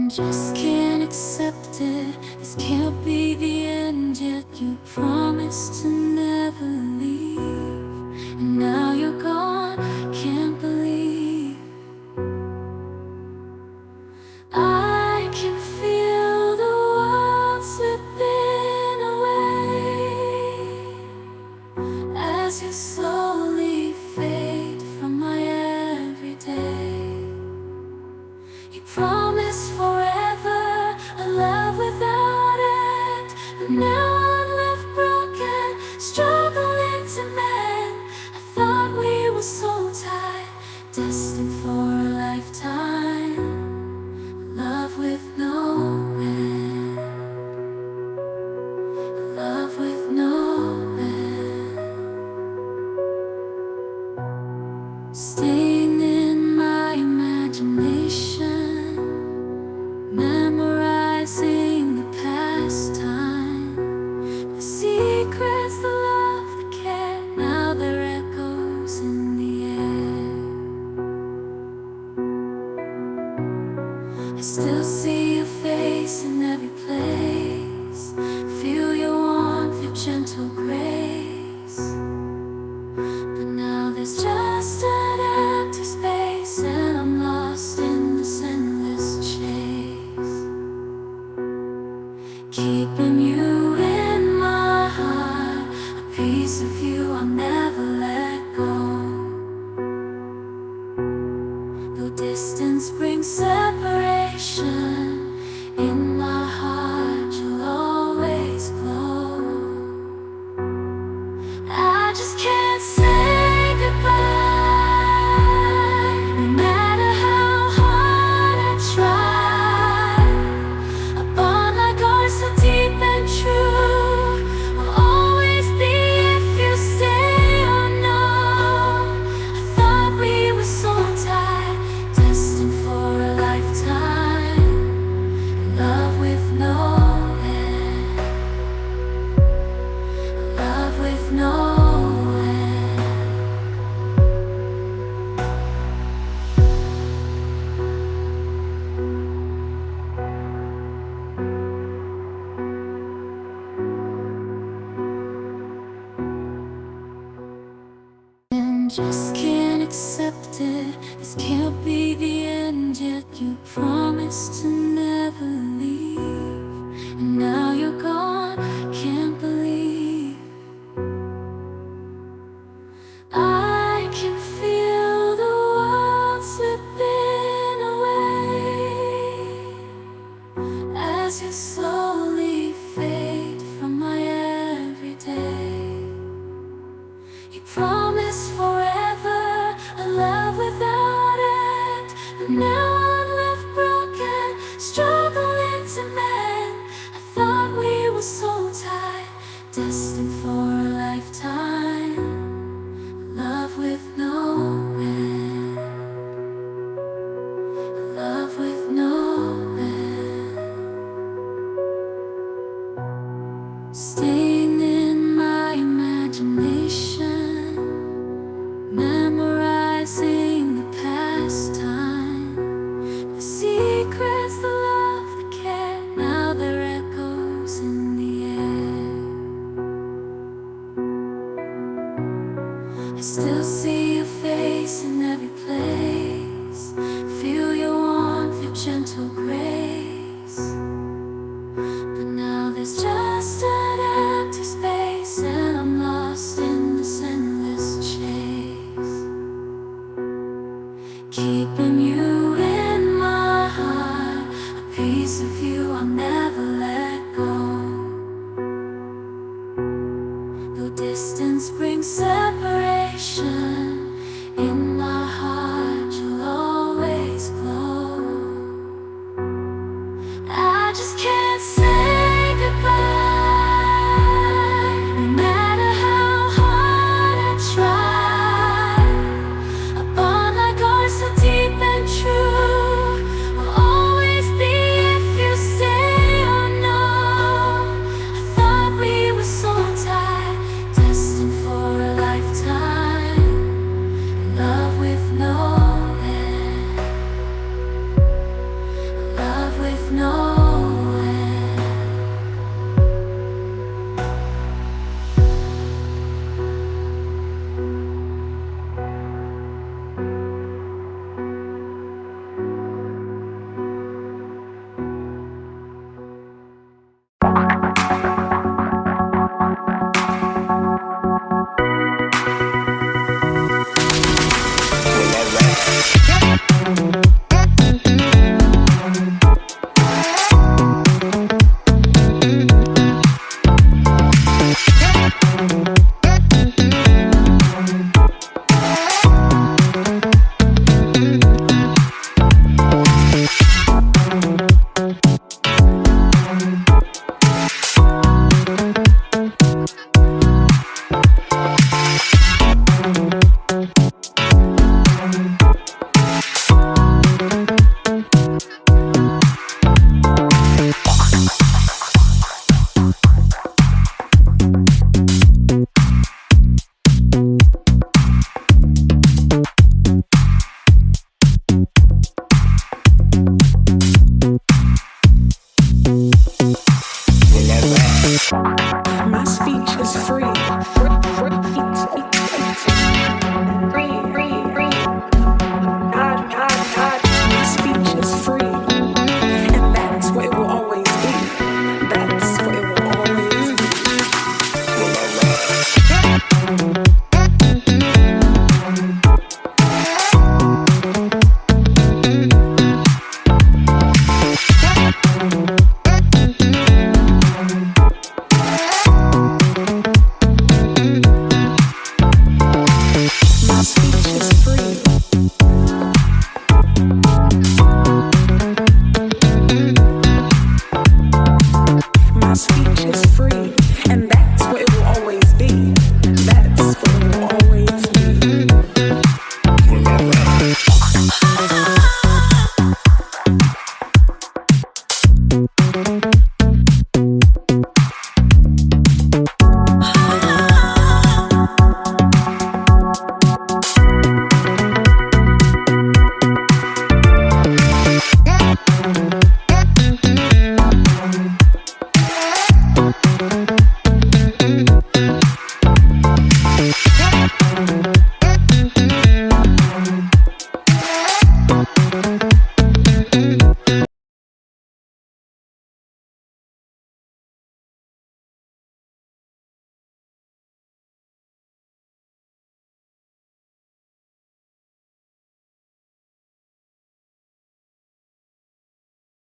Just can't accept it. This can't be the end yet. You promised to never leave, and now you're gone. Can't believe I can feel the world slipping away as you slowly fade from my everyday. You promised forever, a love without end, but now I'm left broken, struggling to mend. I thought we were so tied, destined for a lifetime, love with no end, love with no end. Staying in my imagination, memorizing the past time, the secrets, the love, the care. Now they're echoes in the air. I still see your face in every place, feel your warmth, your gentle grace. But now there's just an empty space, and I'm lost in this endless chase, keeping you in my heart, a piece of you I'll never let go. Though distance brings separation, in my heart you'll always glow. I just can't say goodbye, no matter how hard I try. A bond like ours, so deep and true, will always be if you stay or no. I thought we were so tied, destined for a lifetime, love with no end, love with no end. And just can't accept it. This can't be the end yet. You promised to never leave, and now you're gone. Can't believe I can feel the world slipping away as you slowly fade from my everyday. You promised forever, a love without end, but now I'm left broken, struggling to mend. I thought we were so tied, destined for a lifetime, love with no end, love with no end. know